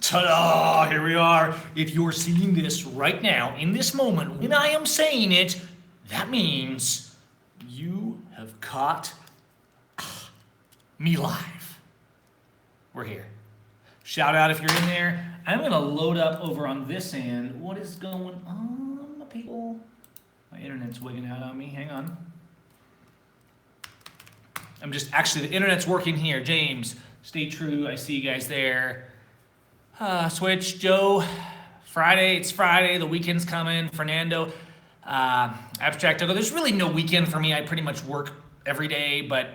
Ta-da! Here we are. If you're seeing this right now, in this moment, when I am saying it, that means you have caught me live. We're here. Shout out if you're in there. I'm gonna load up over on this end. What is going on, people? My internet's wigging out on me. Hang on. The internet's working here. James, stay true. I see you guys there. Switch, Joe, Friday, it's Friday, the weekend's coming, Fernando, Abstract, there's really no weekend for me, I pretty much work every day, but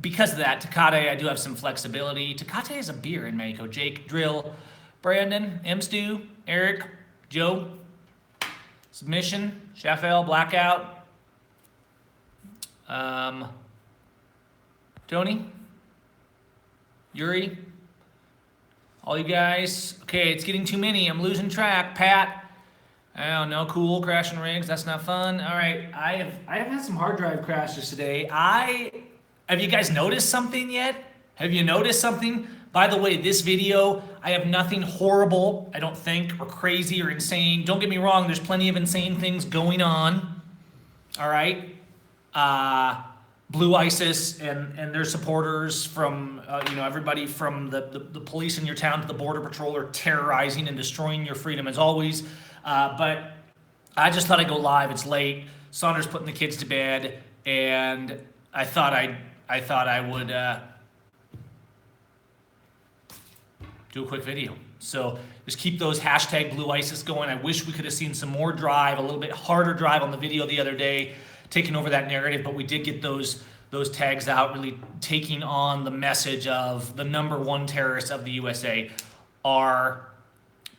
because of that, Tecate, I do have some flexibility. Tecate is a beer in Mexico. Jake, Drill, Brandon, M. Stu, Eric, Joe, Submission, Shafel, Blackout, Tony, Yuri, all you guys. Okay, it's getting too many. I'm losing track. Pat. Oh, no, cool. Crashing rigs. That's not fun. All right. I have had some hard drive crashes today. Have you guys noticed something yet? Have you noticed something? By the way, this video, I have nothing horrible, I don't think, or crazy or insane. Don't get me wrong. There's plenty of insane things going on. All right. Blue ISIS and their supporters from, everybody from the police in your town to the border patrol are terrorizing and destroying your freedom as always. But I just thought I'd go live. It's late. Saunders putting the kids to bed, and I thought I would do a quick video. So just keep those hashtag Blue ISIS going. I wish we could have seen some more drive, a little bit harder drive on the video the other day, taking over that narrative, but we did get those tags out, really taking on the message of the number one terrorists of the USA are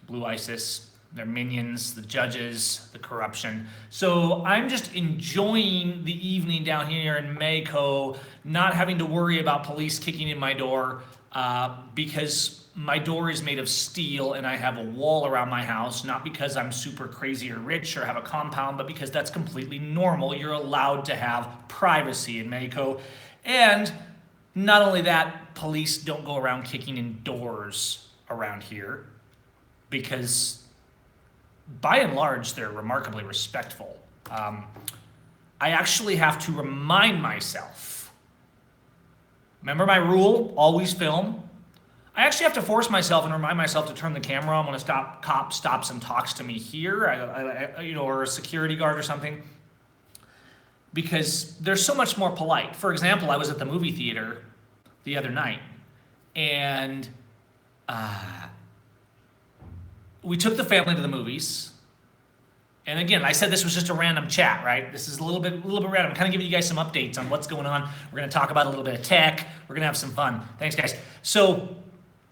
Blue ISIS, their minions, the judges, the corruption. So I'm just enjoying the evening down here in Mexico, not having to worry about police kicking in my door because my door is made of steel and I have a wall around my house, not because I'm super crazy or rich or have a compound, but because that's completely normal. You're allowed to have privacy in Mexico. And not only that, police don't go around kicking in doors around here because by and large, they're remarkably respectful. I actually have to remind myself, remember my rule, always film. I actually have to force myself and remind myself to turn the camera on when a cop stops and talks to me here, or a security guard or something, because they're so much more polite. For example, I was at the movie theater the other night, and we took the family to the movies. And again, I said this was just a random chat, right? This is a little bit random. I'm kind of giving you guys some updates on what's going on. We're going to talk about a little bit of tech. We're going to have some fun. Thanks, guys. So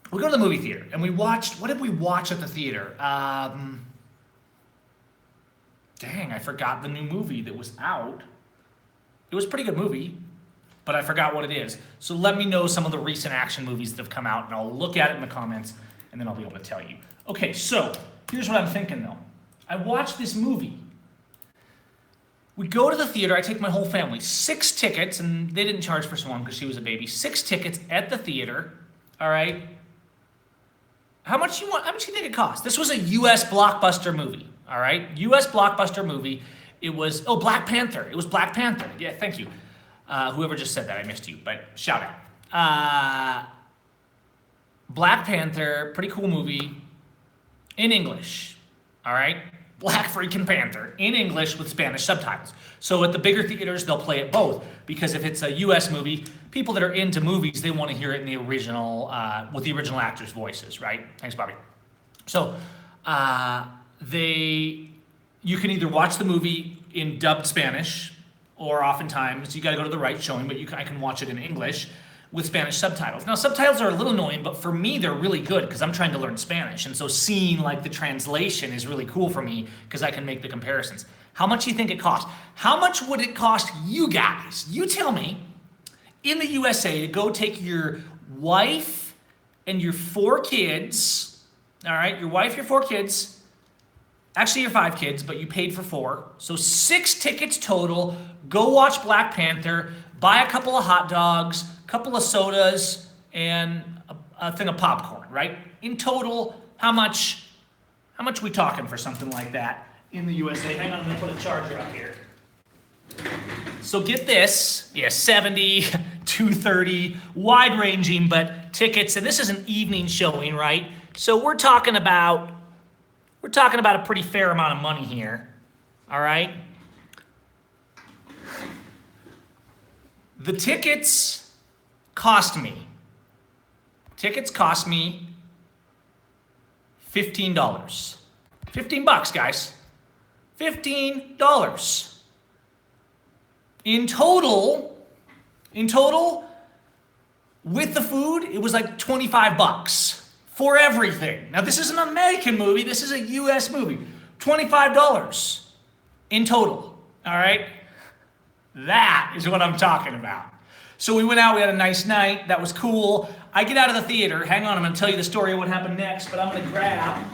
we go to the movie theater, and we watched, what did we watch at the theater? Dang, I forgot the new movie that was out. It was a pretty good movie, but I forgot what it is. So let me know some of the recent action movies that have come out, and I'll look at it in the comments, and then I'll be able to tell you. Okay, so here's what I'm thinking, though. I watched this movie. We go to the theater, I take my whole family, 6 tickets, and they didn't charge for Swan because she was a baby. 6 tickets at the theater, all right? How much you think it cost? This was a US blockbuster movie, all right? US blockbuster movie. It was, Black Panther. It was Black Panther. Yeah, thank you. Whoever just said that, I missed you, but shout out. Black Panther, pretty cool movie, in English, all right? Black freaking Panther, in English with Spanish subtitles. So at the bigger theaters, they'll play it both, because if it's a US movie, people that are into movies, they want to hear it in the original, with the original actors' voices, right? Thanks, Bobby. So you can either watch the movie in dubbed Spanish, or oftentimes you got to go to the right showing, but I can watch it in English with Spanish subtitles. Now, subtitles are a little annoying, but for me, they're really good because I'm trying to learn Spanish. And so seeing like the translation is really cool for me because I can make the comparisons. How much do you think it costs? How much would it cost you guys? You tell me, in the USA, to go take your wife and your 4 kids, all right, your wife, your 4 kids, actually your 5 kids, but you paid for 4. So 6 tickets total, go watch Black Panther, buy a couple of hot dogs, couple of sodas, and a thing of popcorn, right? In total, how much we talking for something like that in the USA? Hang on, I'm gonna put a charger up here. So get this, yeah, 70, 230, wide ranging, but tickets, and this is an evening showing, right? So we're talking about a pretty fair amount of money here, all right? The tickets cost me $15. 15 bucks, guys. $15. In total, with the food, it was like 25 bucks for everything. Now, this is an American movie. This is a US movie. $25 in total, all right? That is what I'm talking about. So we went out, we had a nice night. That was cool. I get out of the theater. Hang on, I'm going to tell you the story of what happened next, but I'm going to grab...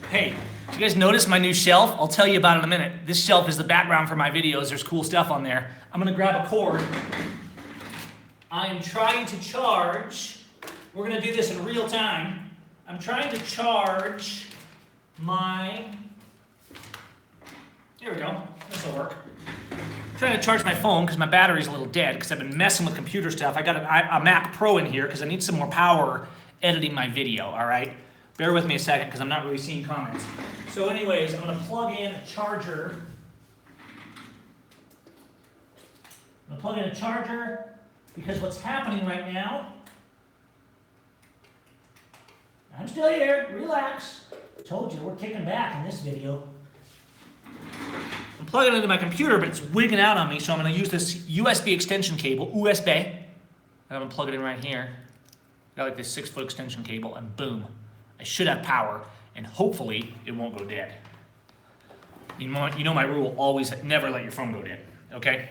Hey, did you guys notice my new shelf? I'll tell you about it in a minute. This shelf is the background for my videos. There's cool stuff on there. I'm going to grab a cord. I am trying to charge. We're going to do this in real time. I'm trying to charge my... There we go. This will work. I'm trying to charge my phone because my battery's a little dead because I've been messing with computer stuff. I got a Mac Pro in here because I need some more power editing my video, all right? Bear with me a second because I'm not really seeing comments. So anyways, I'm going to plug in a charger. I'm going to plug in a charger because what's happening right now... I'm still here. Relax. I told you, we're kicking back in this video. I'm plugging it into my computer, but it's wigging out on me, so I'm going to use this USB extension cable, USB, and I'm going to plug it in right here. Got like this 6-foot extension cable, and boom. I should have power, and hopefully it won't go dead. You know my rule, always never let your phone go dead, okay?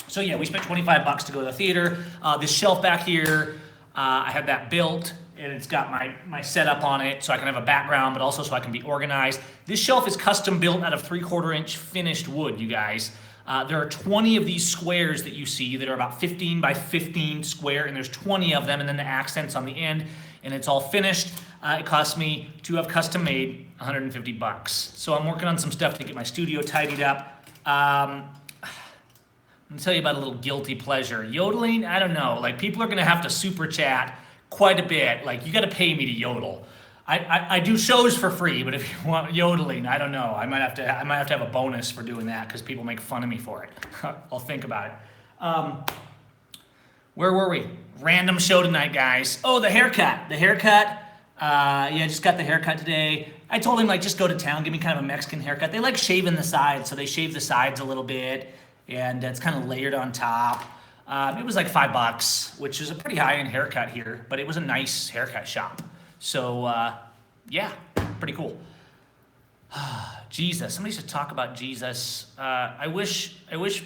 So yeah, we spent 25 bucks to go to the theater. This shelf back here, I had that built, and it's got my setup on it so I can have a background, but also so I can be organized. This shelf is custom built out of 3/4 inch finished wood, you guys. There are 20 of these squares that you see that are about 15 by 15 square, and there's 20 of them, and then the accents on the end, and it's all finished. It cost me to have custom made 150 bucks. So I'm working on some stuff to get my studio tidied up. I'm gonna tell you about a little guilty pleasure. Yodeling, I don't know, like people are gonna have to super chat quite a bit. Like you gotta pay me to yodel. I do shows for free, but if you want yodeling, I don't know. I might have to have a bonus for doing that because people make fun of me for it. I'll think about it. Where were we? Random show tonight, guys. Oh, the haircut. The haircut. Yeah, just got the haircut today. I told him, like, just go to town, give me kind of a Mexican haircut. They like shaving the sides, so they shave the sides a little bit, and it's kind of layered on top. It was like $5, which is a pretty high-end haircut here, but it was a nice haircut shop. So, yeah, pretty cool. Jesus, somebody should talk about Jesus. I wish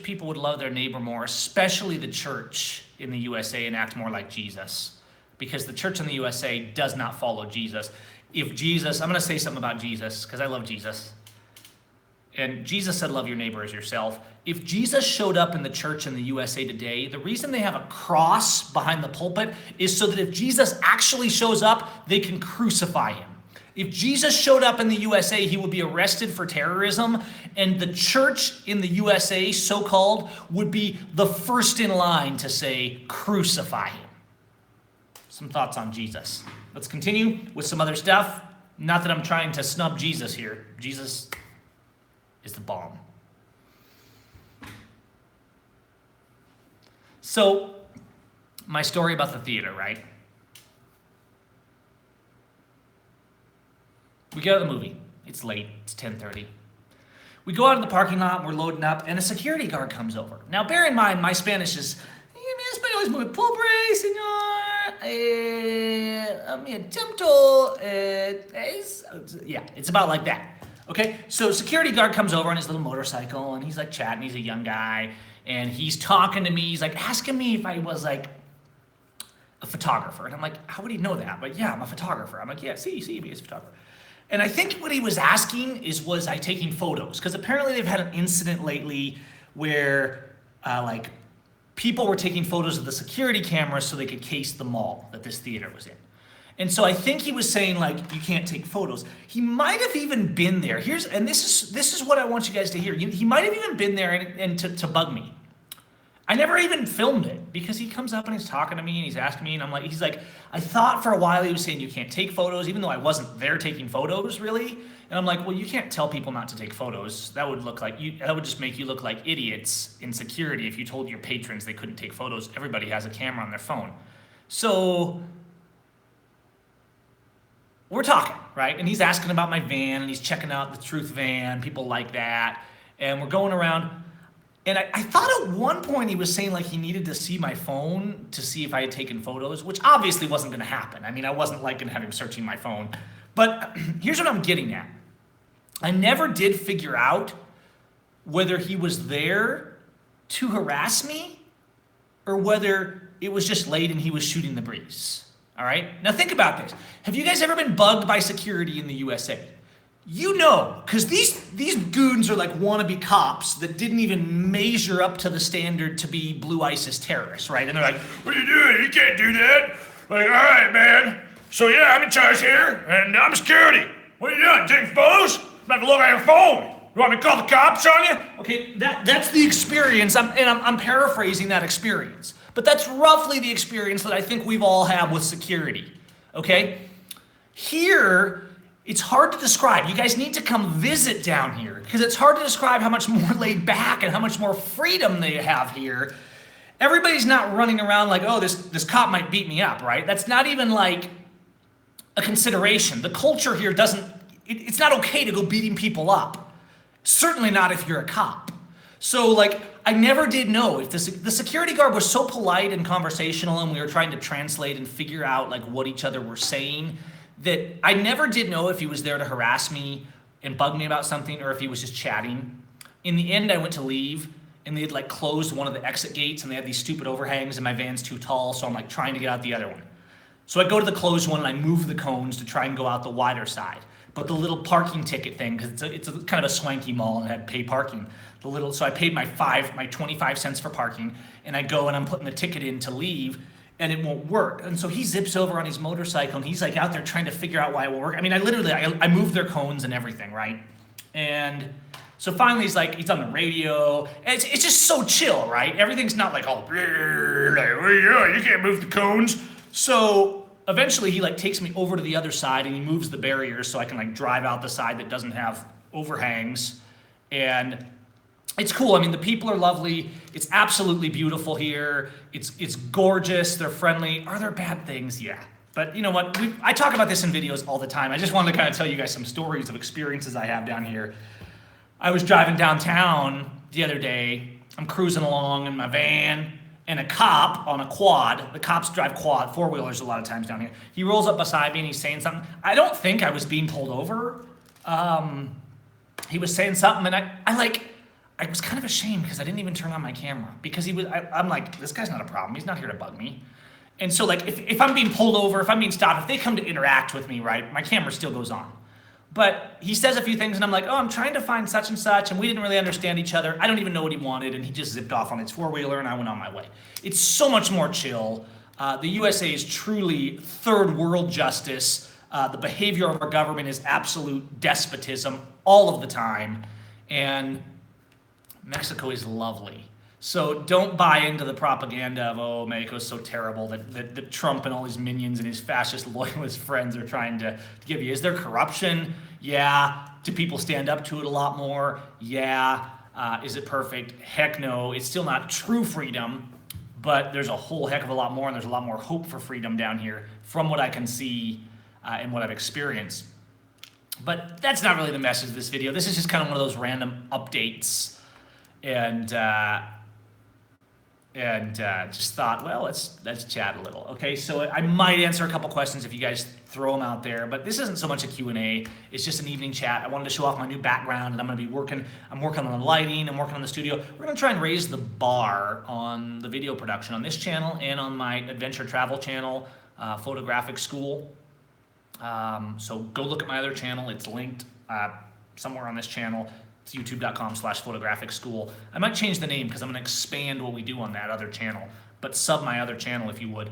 people would love their neighbor more, especially the church in the USA, and act more like Jesus. Because the church in the USA does not follow Jesus. If Jesus, I'm going to say something about Jesus, because I love Jesus. And Jesus said, love your neighbor as yourself. If Jesus showed up in the church in the USA today, the reason they have a cross behind the pulpit is so that if Jesus actually shows up, they can crucify him. If Jesus showed up in the USA, he would be arrested for terrorism, and the church in the USA, so-called, would be the first in line to say, crucify him. Some thoughts on Jesus. Let's continue with some other stuff. Not that I'm trying to snub Jesus here. Jesus is the bomb. So, my story about the theater, right? We go to the movie. It's late. It's 10:30. We go out in the parking lot. We're loading up, and a security guard comes over. Now, bear in mind, my Spanish is español es muy pobre, señor. Mi atento yeah, it's about like that. Okay, so security guard comes over on his little motorcycle, and he's like chatting. He's a young guy, and he's talking to me. He's like asking me if I was like a photographer, and I'm like, how would he know that? But yeah, I'm a photographer. I'm like, yeah, see, he is a photographer. And I think what he was asking was I taking photos? Because apparently they've had an incident lately where like people were taking photos of the security cameras so they could case the mall that this theater was in. And so I think he was saying like, you can't take photos. He might have even been there. This is what I want you guys to hear. He might have even been there and to bug me. I never even filmed it because he comes up and he's talking to me and he's asking me and he's like, I thought for a while he was saying you can't take photos, even though I wasn't there taking photos really. And I'm like, well, you can't tell people not to take photos. That would just make you look like idiots in security if you told your patrons they couldn't take photos. Everybody has a camera on their phone. So we're talking, right? And he's asking about my van and he's checking out the Truth van, people like that. And we're going around. And I thought at one point he was saying like he needed to see my phone to see if I had taken photos, which obviously wasn't gonna happen. I mean, I wasn't like gonna have him searching my phone. But here's what I'm getting at. I never did figure out whether he was there to harass me or whether it was just late and he was shooting the breeze. All right? Now think about this. Have you guys ever been bugged by security in the USA? You know, because these goons are like wannabe cops that didn't even measure up to the standard to be blue ISIS terrorists, right? And they're like, what are you doing? You can't do that. Like, all right, man. So yeah, I'm in charge here, and I'm security. What are you doing? Taking photos? I'm about to look at your phone. You want me to call the cops on you? Okay, that's the experience. I'm paraphrasing that experience. But that's roughly the experience that I think we've all had with security, okay? Here, it's hard to describe. You guys need to come visit down here because it's hard to describe how much more laid back and how much more freedom they have here. Everybody's not running around like, oh, this cop might beat me up, right? That's not even like a consideration. The culture here it's not okay to go beating people up. Certainly not if you're a cop. So like, I never did know if the security guard was so polite and conversational and we were trying to translate and figure out like what each other were saying that I never did know if he was there to harass me and bug me about something or if he was just chatting. In the end, I went to leave and they had like closed one of the exit gates and they had these stupid overhangs and my van's too tall, so I'm like trying to get out the other one. So I go to the closed one and I move the cones to try and go out the wider side. But the little parking ticket thing, because it's a kind of a swanky mall and it had pay parking. So I paid my 25 cents for parking and I go and I'm putting the ticket in to leave and it won't work. And so he zips over on his motorcycle and he's like out there trying to figure out why it won't work. I mean, I moved their cones and everything, right? And so finally he's on the radio. And it's just so chill, right? Everything's not like, oh, you can't move the cones. So eventually he like takes me over to the other side and he moves the barriers so I can like drive out the side that doesn't have overhangs. And it's cool. I mean, the people are lovely. It's absolutely beautiful here. It's gorgeous. They're friendly. Are there bad things? Yeah. But you know what? I talk about this in videos all the time. I just wanted to kind of tell you guys some stories of experiences I have down here. I was driving downtown the other day. I'm cruising along in my van and a cop on a quad. The cops drive quad, four-wheelers a lot of times down here. He rolls up beside me and he's saying something. I don't think I was being pulled over. He was saying something and I was kind of ashamed because I didn't even turn on my camera because I'm like, this guy's not a problem. He's not here to bug me. And so like, if I'm being pulled over, if I'm being stopped, if they come to interact with me, right, my camera still goes on. But he says a few things and I'm like, oh, I'm trying to find such and such and we didn't really understand each other. I don't even know what he wanted and he just zipped off on his four-wheeler and I went on my way. It's so much more chill. The USA is truly third world justice. The behavior of our government is absolute despotism all of the time. And Mexico is lovely. So don't buy into the propaganda of, oh, Mexico's so terrible that Trump and all his minions and his fascist loyalist friends are trying to give you. Is there corruption? Yeah. Do people stand up to it a lot more? Yeah. Is it perfect? Heck no. It's still not true freedom, but there's a whole heck of a lot more, and there's a lot more hope for freedom down here from what I can see and what I've experienced. But that's not really the message of this video. This is just kind of one of those random updates. And just thought, well, let's chat a little. Okay, so I might answer a couple questions if you guys throw them out there, but this isn't so much a Q&A. It's just an evening chat. I wanted to show off my new background, and I'm working on the lighting, I'm working on the studio. We're gonna try and raise the bar on the video production on this channel and on my adventure travel channel, Photographic School. So go look at my other channel. It's linked somewhere on this channel. It's youtube.com/photographic school. I might change the name because I'm going to expand what we do on that other channel, but sub my other channel if you would.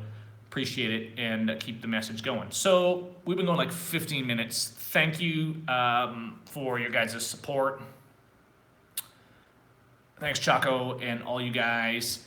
Appreciate it, and keep the message going. So we've been going like 15 minutes. Thank you for your guys' support. Thanks, Chaco, and all you guys.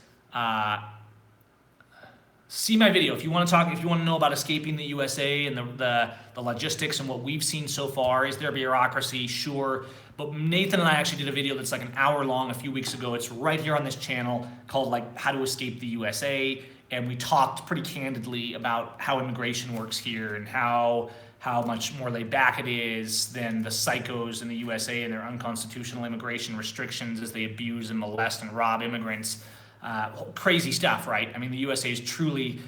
See my video if you want to talk. If you want to know about escaping the USA and the logistics and what we've seen so far. Is there bureaucracy? Sure. But Nathan and I actually did a video that's like an hour long a few weeks ago. It's right here on this channel called like How to Escape the USA. And we talked pretty candidly about how immigration works here and how much more laid back it is than the psychos in the USA and their unconstitutional immigration restrictions as they abuse and molest and rob immigrants. Crazy stuff, right? I mean, the USA is truly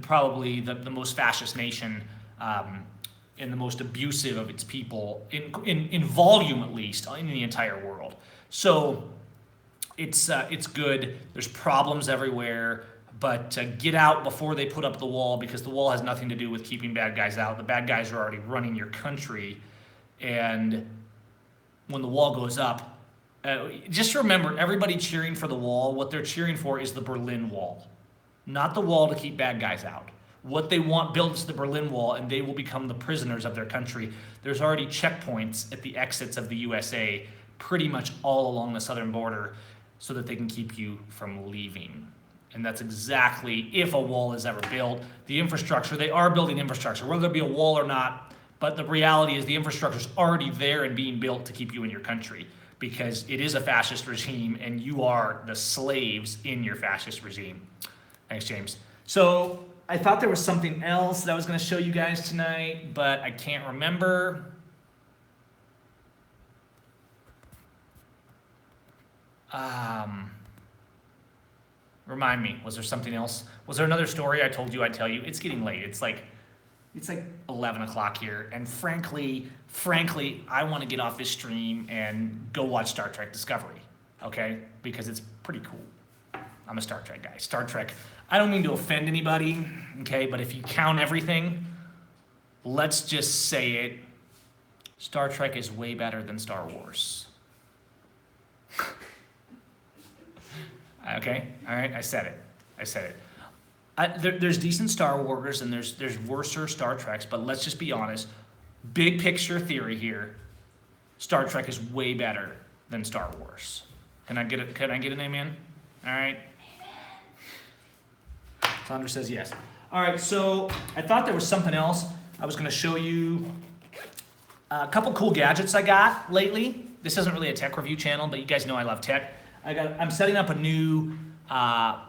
probably the most fascist nation and the most abusive of its people in volume, at least, in the entire world. So it's good. There's problems everywhere. But get out before they put up the wall, because the wall has nothing to do with keeping bad guys out. The bad guys are already running your country. And when the wall goes up, just remember, everybody cheering for the wall, what they're cheering for is the Berlin Wall, not the wall to keep bad guys out. What they want built is the Berlin Wall, and they will become the prisoners of their country. There's already checkpoints at the exits of the USA pretty much all along the southern border so that they can keep you from leaving. And that's exactly, if a wall is ever built, the infrastructure, they are building infrastructure, whether there be a wall or not, but the reality is the infrastructure is already there and being built to keep you in your country, because it is a fascist regime and you are the slaves in your fascist regime. Thanks, James. So I thought there was something else that I was going to show you guys tonight, but I can't remember. Remind me, was there something else? Was there another story I told you I'd tell you? It's getting late. It's like 11 o'clock here. And frankly, I want to get off this stream and go watch Star Trek Discovery, okay? Because it's pretty cool. I'm a Star Trek guy. Star Trek, I don't mean to offend anybody, okay? But if you count everything, let's just say it, Star Trek is way better than Star Wars. Okay, all right, I said it. There's decent Star Wars and there's worser Star Treks, but let's just be honest. Big picture theory here, Star Trek is way better than Star Wars. Can I get an amen? All right. Sandra says yes. All right, so I thought there was something else. I was going to show you a couple cool gadgets I got lately. This isn't really a tech review channel, but you guys know I love tech. I'm setting up a new Mac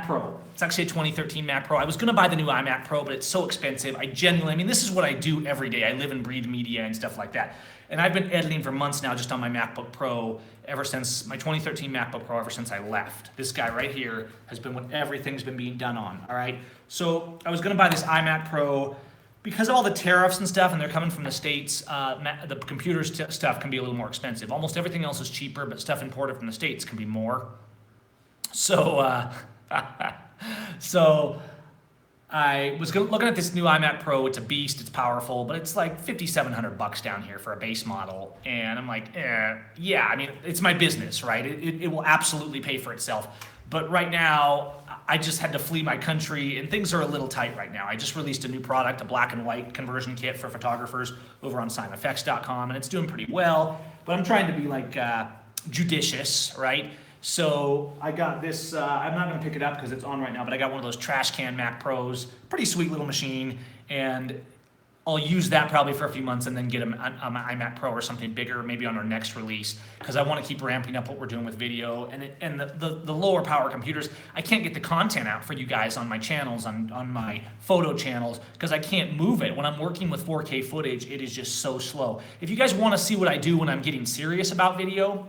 Pro. It's actually a 2013 Mac Pro. I was going to buy the new iMac Pro, but it's so expensive. I mean, this is what I do every day. I live and breathe media and stuff like that. And I've been editing for months now just on my MacBook Pro ever since my 2013 MacBook Pro, ever since I left. This guy right here has been what everything's been being done on, all right? So I was going to buy this iMac Pro. Because of all the tariffs and stuff, and they're coming from the States, the computer stuff can be a little more expensive. Almost everything else is cheaper, but stuff imported from the States can be more. So, so I was looking at this new iMac Pro. It's a beast. It's powerful, but it's like $5,700 down here for a base model. And I'm like, yeah. I mean, it's my business, right? It will absolutely pay for itself. But right now, I just had to flee my country, and things are a little tight right now. I just released a new product, a black and white conversion kit for photographers over on SignFX.com, and it's doing pretty well. But I'm trying to be like judicious, right? So I got this, I'm not going to pick it up because it's on right now, but I got one of those trash can Mac Pros, pretty sweet little machine, and I'll use that probably for a few months and then get an iMac Pro or something bigger, maybe on our next release, because I want to keep ramping up what we're doing with video. And the lower power computers, I can't get the content out for you guys on my channels, on my photo channels, because I can't move it. When I'm working with 4K footage, it is just so slow. If you guys want to see what I do when I'm getting serious about video,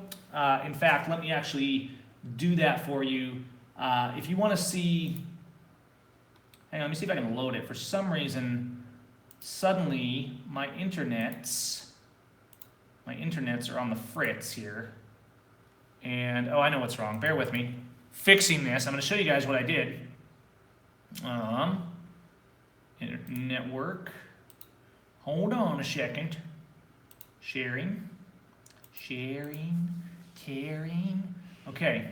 in fact, let me actually do that for you. If you want to see, hang on, let me see if I can load it. For some reason, suddenly my internets are on the fritz here. And, oh, I know what's wrong. Bear with me. Fixing this. I'm going to show you guys what I did. Network. Hold on a second. Sharing. Caring. Okay.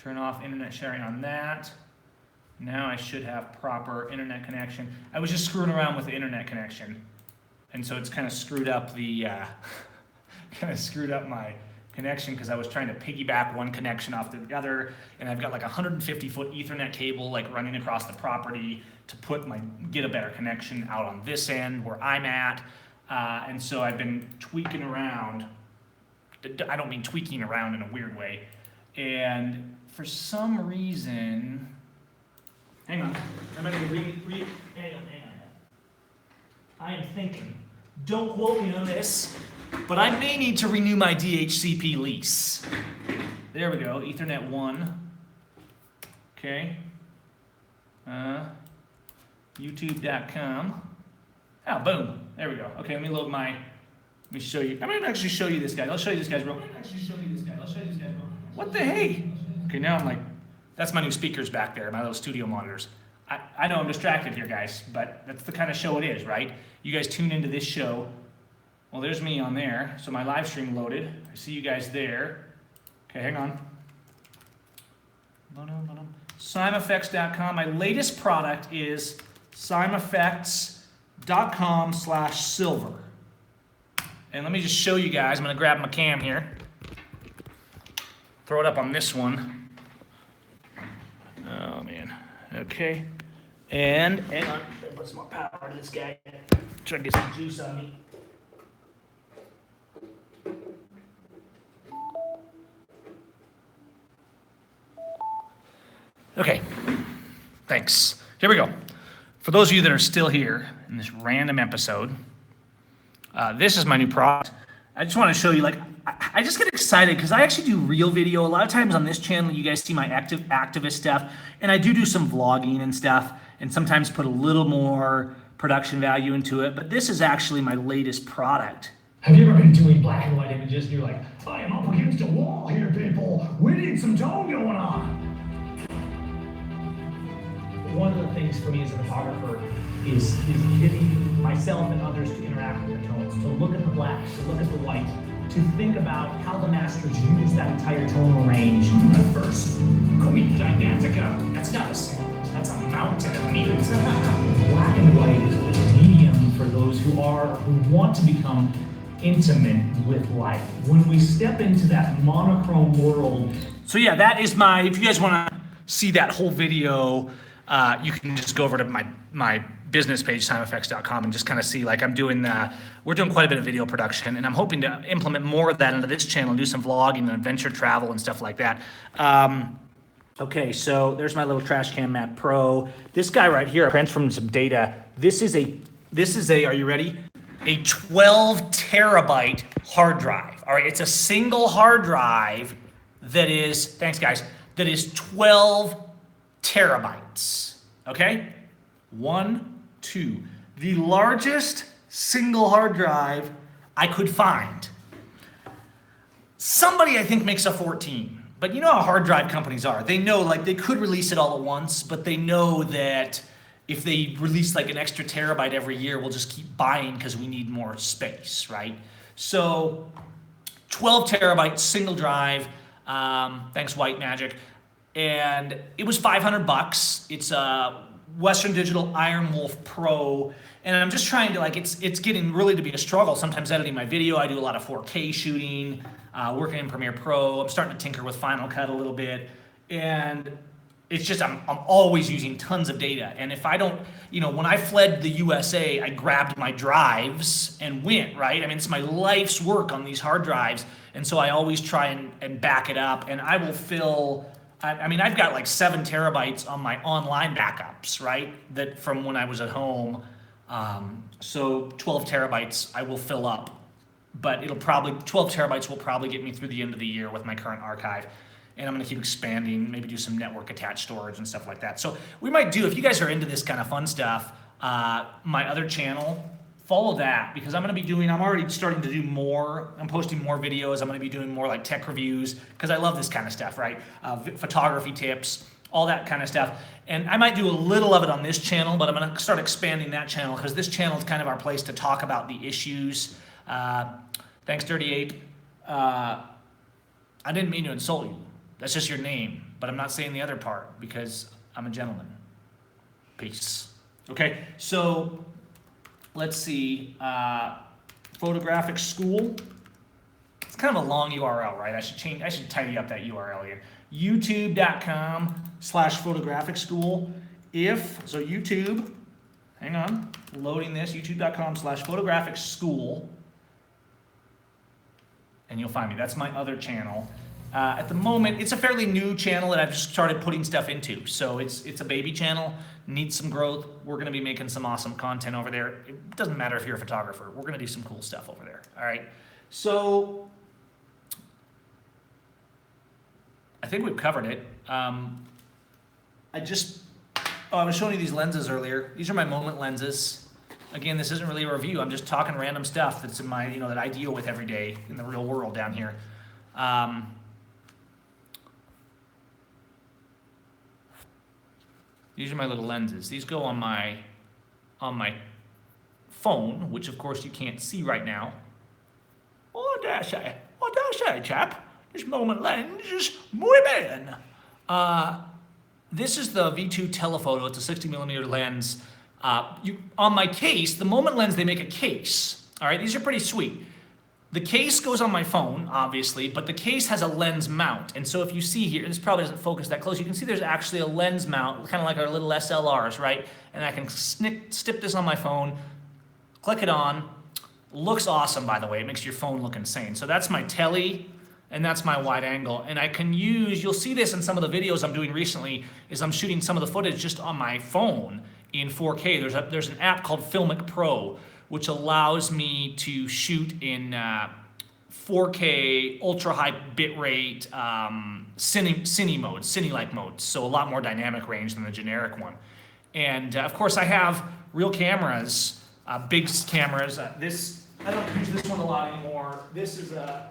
Turn off internet sharing on that. Now I should have proper internet connection. I was just screwing around with the internet connection, and so it's kind of screwed up the my connection because I was trying to piggyback one connection off the other, and I've got like a 150-foot Ethernet cable like running across the property to get a better connection out on this end where I'm at, and so I've been tweaking around. I don't mean tweaking around in a weird way, and for some reason. Hang on, I'm gonna hang on. I am thinking, don't quote me on this, but I may need to renew my DHCP lease. There we go, Ethernet 1. Okay. YouTube.com. Oh, boom, there we go. Okay, let me show you. I'm gonna actually show you this guy. I'll show you this guy's real. What the hey? Okay, now I'm like, that's my new speakers back there, my little studio monitors. I know I'm distracted here, guys, but that's the kind of show it is, right? You guys tune into this show. Well, there's me on there. So my live stream loaded. I see you guys there. Okay, hang on. SimeEffects.com. My latest product is SimeEffects.com/silver. And let me just show you guys. I'm going to grab my cam here. Throw it up on this one. Oh man. Okay. And hang on. Put some more power to this guy. Try to get some juice on me. Okay. Thanks. Here we go. For those of you that are still here in this random episode, this is my new product. I just want to show you, like, I just get excited because I actually do real video. A lot of times on this channel, you guys see my activist stuff, and I do some vlogging and stuff, and sometimes put a little more production value into it, but this is actually my latest product. Have you ever been doing black and white images and you're like, I am up against a wall here, people. We need some tone going on. One of the things for me as a photographer is getting myself and others to interact with the tones, to look at the blacks, to look at the white, to think about how the masters use that entire tonal range. At first, Queen Gigantica, that's not a song, that's a mountain of needles. Black and white is a medium for those who want to become intimate with life. When we step into that monochrome world. So yeah, that is if you guys want to see that whole video, you can just go over to my business page, SimeEffects.com, and just kind of see, like, we're doing quite a bit of video production, and I'm hoping to implement more of that into this channel and do some vlogging and adventure travel and stuff like that. Okay, so there's my little Trashcam Mat Pro. This guy right here, transferring some data. This is a, are you ready? A 12 terabyte hard drive. All right, it's a single hard drive that is, thanks guys, that is 12 terabytes, okay? 1, 2, the largest single hard drive I could find. Somebody I think makes a 14, but you know how hard drive companies are. They know, like, they could release it all at once, but they know that if they release like an extra terabyte every year, we'll just keep buying because we need more space, right? So 12 terabyte single drive, thanks White Magic. And it was $500. It's a Western Digital Iron Wolf Pro. And I'm just trying to, like, it's getting really to be a struggle. Sometimes editing my video, I do a lot of 4K shooting, working in Premiere Pro. I'm starting to tinker with Final Cut a little bit. And it's just, I'm always using tons of data. And if I don't, when I fled the USA, I grabbed my drives and went, right? I mean, it's my life's work on these hard drives. And so I always try and back it up. And I will fill, I mean, I've got like 7 terabytes on my online backups, right? That from when I was at home. So 12 terabytes I will fill up. But 12 terabytes will probably get me through the end of the year with my current archive. And I'm gonna keep expanding, maybe do some network attached storage and stuff like that. So we might do, if you guys are into this kind of fun stuff, my other channel, follow that, because I'm already starting to do more. I'm posting more videos. I'm gonna be doing more like tech reviews, because I love this kind of stuff, right? Photography tips, all that kind of stuff. And I might do a little of it on this channel, but I'm gonna start expanding that channel, because this channel is kind of our place to talk about the issues. Thanks, Dirty Ape. I didn't mean to insult you. That's just your name. but I'm not saying the other part because I'm a gentleman. Peace. Okay, so let's see. Photographic School. It's kind of a long URL, right? I should tidy up that URL here. YouTube.com/photographic school. So YouTube, hang on, loading this, youtube.com/photographic school. And you'll find me. That's my other channel. At the moment, it's a fairly new channel that I've just started putting stuff into. So it's a baby channel, needs some growth. We're going to be making some awesome content over there. It doesn't matter if you're a photographer. We're going to do some cool stuff over there. All right. So I think we've covered it. I was showing you these lenses earlier. These are my Moment lenses. Again, this isn't really a review. I'm just talking random stuff that's in my, that I deal with every day in the real world down here. These are my little lenses. These go on my phone, which of course you can't see right now. What dare I say, chap? This Moment lens is muy bien. This is the V2 telephoto. It's a 60mm lens. On my case, the Moment lens, they make a case. All right, these are pretty sweet. The case goes on my phone, obviously, but the case has a lens mount. And so if you see here, this probably doesn't focus that close, you can see there's actually a lens mount, kind of like our little SLRs, right? And I can stick this on my phone, click it on. Looks awesome, by the way. It makes your phone look insane. So that's my tele, and that's my wide angle. And I can you'll see this in some of the videos I'm doing recently, is I'm shooting some of the footage just on my phone in 4K. There's an app called Filmic Pro, which allows me to shoot in 4K, ultra high bitrate, cine mode, cine-like mode. So a lot more dynamic range than the generic one. And of course I have real cameras, big cameras. I don't use this one a lot anymore. This is an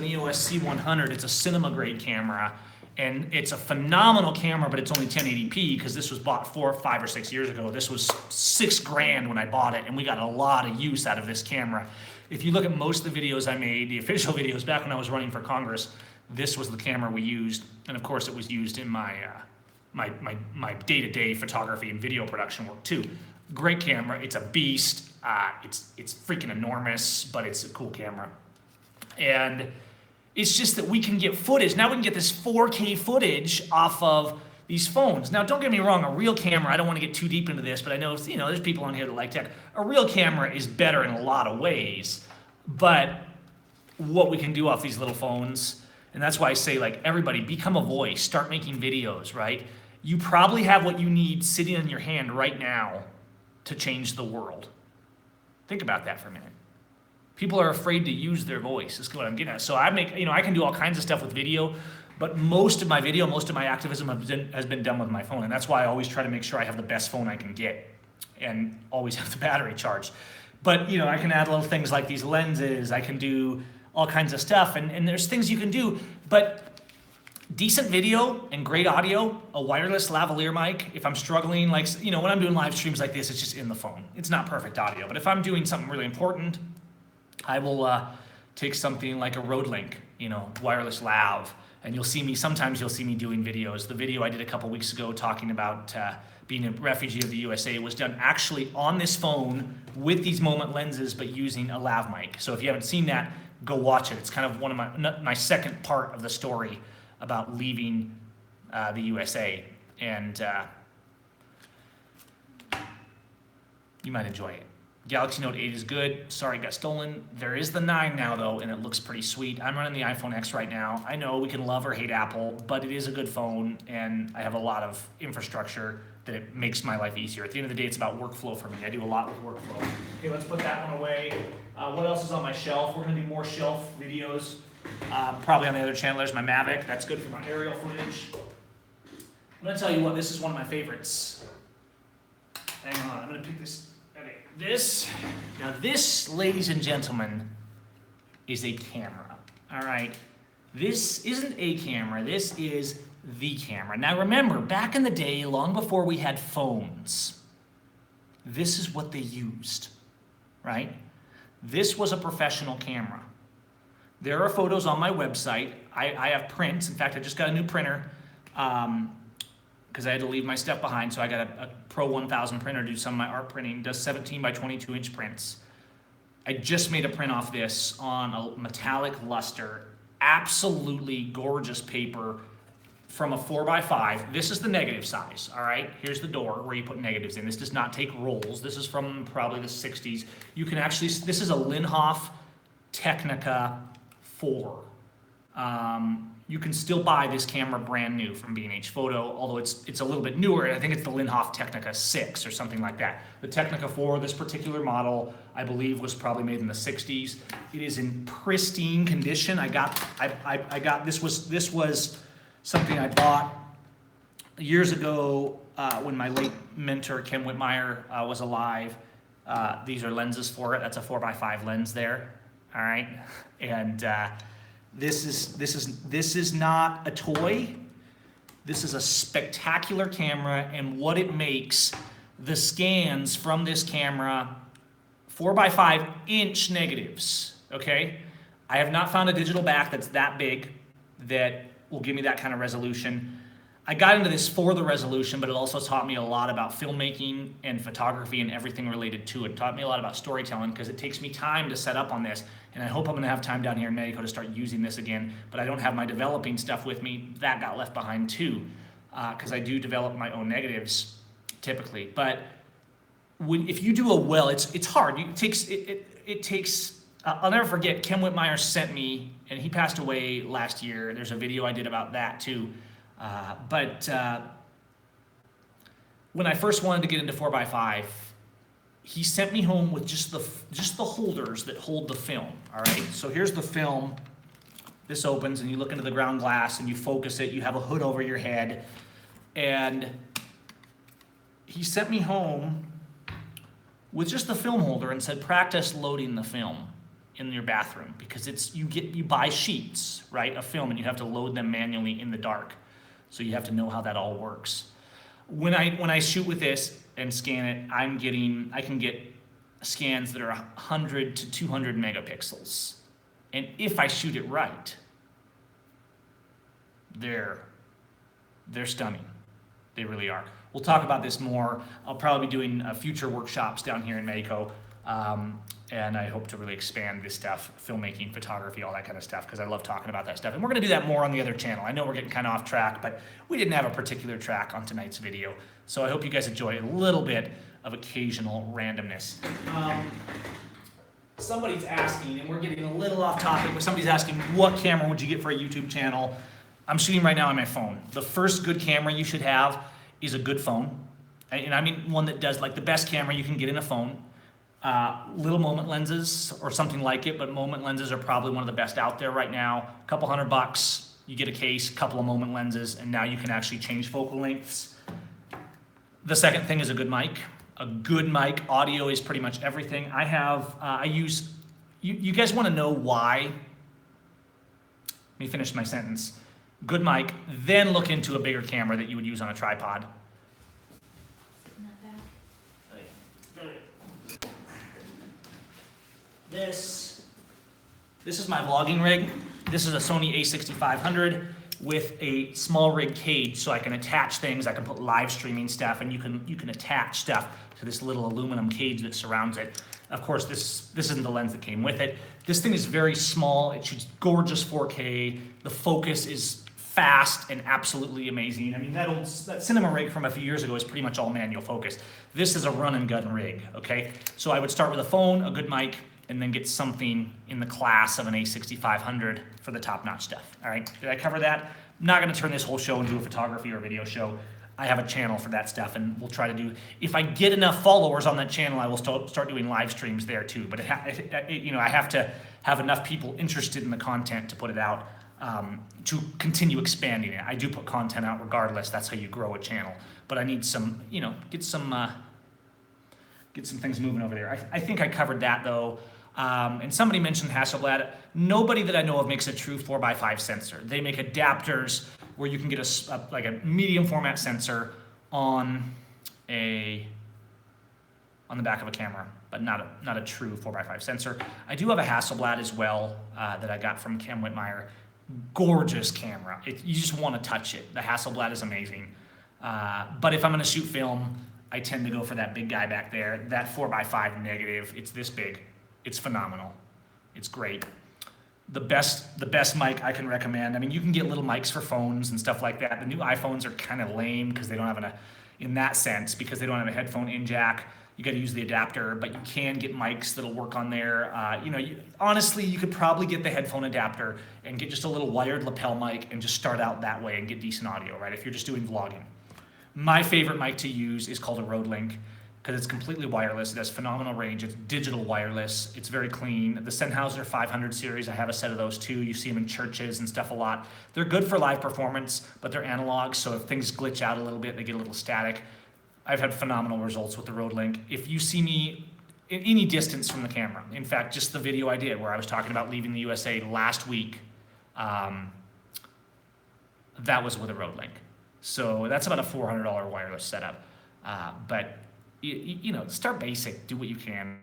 EOS C100. It's a cinema grade camera. And it's a phenomenal camera, but it's only 1080p because this was bought 4, 5, or 6 years ago. This was $6,000 when I bought it, and we got a lot of use out of this camera. If you look at most of the videos I made, the official videos back when I was running for Congress, this was the camera we used, and of course it was used in my my day-to-day photography and video production work too. Great camera. It's a beast. It's freaking enormous, but it's a cool camera, and it's just that we can get footage. Now we can get this 4K footage off of these phones. Now, don't get me wrong, a real camera, I don't want to get too deep into this, but I know, there's people on here that like tech. A real camera is better in a lot of ways, but what we can do off these little phones, and that's why I say, everybody, become a voice, start making videos, right? You probably have what you need sitting in your hand right now to change the world. Think about that for a minute. People are afraid to use their voice. That's what I'm getting at. So I can do all kinds of stuff with video, but most of my activism has been done with my phone. And that's why I always try to make sure I have the best phone I can get and always have the battery charged. But, I can add little things like these lenses. I can do all kinds of stuff. And there's things you can do. But decent video and great audio, a wireless lavalier mic. If I'm struggling, when I'm doing live streams like this, it's just in the phone. It's not perfect audio. But if I'm doing something really important, I will take something like a Rode Link, wireless lav, and sometimes you'll see me doing videos. The video I did a couple weeks ago talking about being a refugee of the USA was done actually on this phone with these Moment lenses, but using a lav mic. So if you haven't seen that, go watch it. It's kind of one of my second part of the story about leaving the USA, and you might enjoy it. Galaxy Note 8 is good. Sorry, it got stolen. There is the 9 now, though, and it looks pretty sweet. I'm running the iPhone X right now. I know we can love or hate Apple, but it is a good phone, and I have a lot of infrastructure that it makes my life easier. At the end of the day, it's about workflow for me. I do a lot with workflow. Okay, let's put that one away. What else is on my shelf? We're going to do more shelf videos, probably on the other channel. There's my Mavic. That's good for my aerial footage. I'm going to tell you what, this is one of my favorites. Hang on, I'm going to pick this. This, ladies and gentlemen, is a camera, all right? This isn't a camera, this is the camera. Now remember, back in the day, long before we had phones, this is what they used, right? This was a professional camera. There are photos on my website. I have prints. In fact, I just got a new printer because I had to leave my stuff behind. So I got a Pro 1000 printer to do some of my art printing. Does 17 by 22 inch prints. I just made a print off this on a metallic luster. Absolutely gorgeous paper from a 4x5. This is the negative size, all right? Here's the door where you put negatives in. This does not take rolls. This is from probably the 60s. You can actually, this is a Linhof Technica 4. You can still buy this camera brand new from B&H Photo, although it's a little bit newer. I think it's the Linhof Technica 6 or something like that. The Technica 4, this particular model, I believe was probably made in the 60s. It is in pristine condition. I got this was something I bought years ago when my late mentor Ken Whitmire was alive. These are lenses for it. That's a 4x5 lens there. All right, and this is not a toy. This is a spectacular camera, and what it makes, the scans from this camera, 4x5 inch negatives. Okay, I have not found a digital back that's that big that will give me that kind of resolution. I got into this for the resolution, but it also taught me a lot about filmmaking and photography and everything related to it. It taught me a lot about storytelling because it takes me time to set up on this. And I hope I'm gonna have time down here in Mexico to start using this again, but I don't have my developing stuff with me. That got left behind too, because I do develop my own negatives typically. But if you do it's hard. It takes, I'll never forget, Ken Whitmire sent me, and he passed away last year. There's a video I did about that too. But when I first wanted to get into 4x5, he sent me home with just the holders that hold the film. All right, so here's the film. This opens and you look into the ground glass and you focus it. You have a hood over your head, and he sent me home with just the film holder and said, practice loading the film in your bathroom, because you buy sheets, right, of film, and you have to load them manually in the dark. So you have to know how that all works. When I shoot with this and scan it, I can get scans that are 100 to 200 megapixels. And if I shoot it right, they're stunning. They really are. We'll talk about this more. I'll probably be doing future workshops down here in Mexico. And I hope to really expand this stuff, filmmaking, photography, all that kind of stuff, because I love talking about that stuff. And we're going to do that more on the other channel. I know we're getting kind of off track, but we didn't have a particular track on tonight's video. So I hope you guys enjoy a little bit of occasional randomness. Somebody's asking, and we're getting a little off topic, but somebody's asking, what camera would you get for a YouTube channel? I'm shooting right now on my phone. The first good camera you should have is a good phone. And I mean one that does, like the best camera you can get in a phone. Little Moment lenses or something like it, but Moment lenses are probably one of the best out there right now. A couple $100, you get a case, couple of Moment lenses, and now you can actually change focal lengths. The second thing is a good mic. A good mic. Audio is pretty much everything. I use, you guys want to know why? Let me finish my sentence. Good mic, then look into a bigger camera that you would use on a tripod. This is my vlogging rig. This is a Sony a6500 with a small rig cage, so I can attach things. I can put live streaming stuff, and you can attach stuff to this little aluminum cage that surrounds it. Of course, this isn't the lens that came with it. This thing is very small. It shoots gorgeous 4K. The focus is fast and absolutely amazing. I mean, that cinema rig from a few years ago is pretty much all manual focus. This is a run and gun rig, okay? So I would start with a phone, a good mic, and then get something in the class of an a6500 for the top-notch stuff, all right? Did I cover that? I'm not gonna turn this whole show into a photography or video show. I have a channel for that stuff, and we'll try to do, if I get enough followers on that channel, I will start doing live streams there too, but I have to have enough people interested in the content to put it out, to continue expanding it. I do put content out regardless. That's how you grow a channel, but I need some, get some things moving over there. I think I covered that though. And somebody mentioned Hasselblad. Nobody that I know of makes a true 4x5 sensor. They make adapters where you can get like a medium format sensor on a on the back of a camera, but not a true 4x5 sensor. I do have a Hasselblad as well that I got from Cam Whitmire. Gorgeous camera. You just want to touch it. The Hasselblad is amazing. But if I'm going to shoot film, I tend to go for that big guy back there. That 4x5 negative, it's this big. It's phenomenal. It's great. The best mic I can recommend. I mean, you can get little mics for phones and stuff like that. The new iPhones are kind of lame because they don't have in that sense, because they don't have a headphone in jack. You got to use the adapter, but you can get mics that'll work on there. Honestly, you could probably get the headphone adapter and get just a little wired lapel mic and just start out that way and get decent audio, right? If you're just doing vlogging. My favorite mic to use is called a Rode Link because it's completely wireless. It has phenomenal range. It's digital wireless. It's very clean. The Sennheiser 500 series, I have a set of those too. You see them in churches and stuff a lot. They're good for live performance, but they're analog, so if things glitch out a little bit, they get a little static. I've had phenomenal results with the Rode Link. If you see me in any distance from the camera, in fact, just the video I did where I was talking about leaving the USA last week, that was with a Rode Link. So that's about a $400 wireless setup. But start basic, do what you can.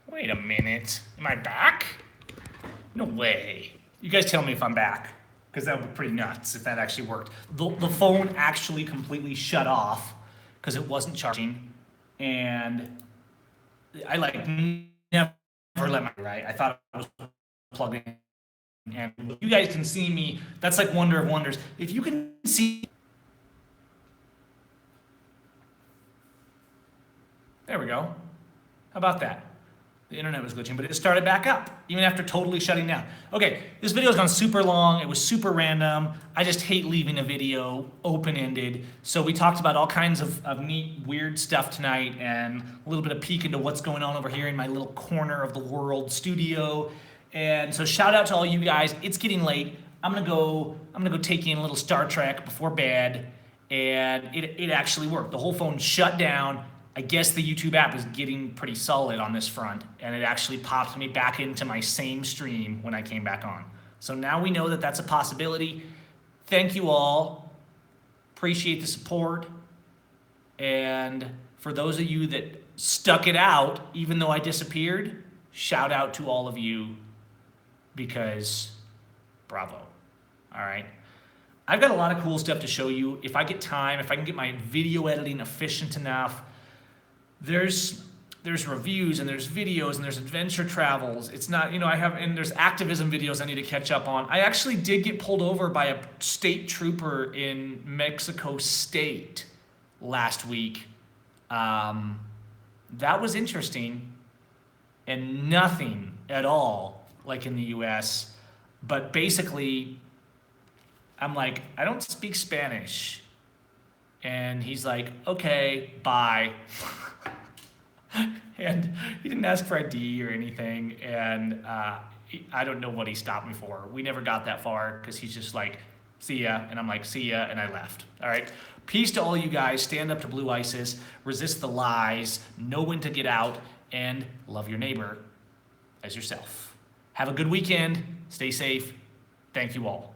Wait a minute, am I back? No way. You guys tell me if I'm back, because that would be pretty nuts if that actually worked. The phone actually completely shut off because it wasn't charging, and I never let my, right? I thought I was plugging in, and you guys can see me. That's like wonder of wonders. If you can see, there we go. How about that? The internet was glitching, but it started back up, even after totally shutting down. Okay, this video's gone super long. It was super random. I just hate leaving a video open-ended. So we talked about all kinds of neat, weird stuff tonight and a little bit of peek into what's going on over here in my little corner of the world studio. And so shout out to all you guys. It's getting late. I'm gonna go take in a little Star Trek before bed, and it actually worked. The whole phone shut down. I guess the YouTube app is getting pretty solid on this front, and it actually popped me back into my same stream when I came back on. So now we know that that's a possibility. Thank you all. Appreciate the support. And for those of you that stuck it out, even though I disappeared, shout out to all of you, because bravo. All right. I've got a lot of cool stuff to show you. If I get time, if I can get my video editing efficient enough, there's reviews and there's videos and there's adventure travels. It's not, and there's activism videos I need to catch up on. I actually did get pulled over by a state trooper in Mexico State last week. That was interesting and nothing at all like in the US. But basically, I'm like, I don't speak Spanish. And he's like, okay, bye. And he didn't ask for ID or anything. And I don't know what he stopped me for. We never got that far because he's just like, see ya. And I'm like, see ya. And I left. All right. Peace to all you guys. Stand up to Blue ISIS. Resist the lies. Know when to get out. And love your neighbor as yourself. Have a good weekend. Stay safe. Thank you all.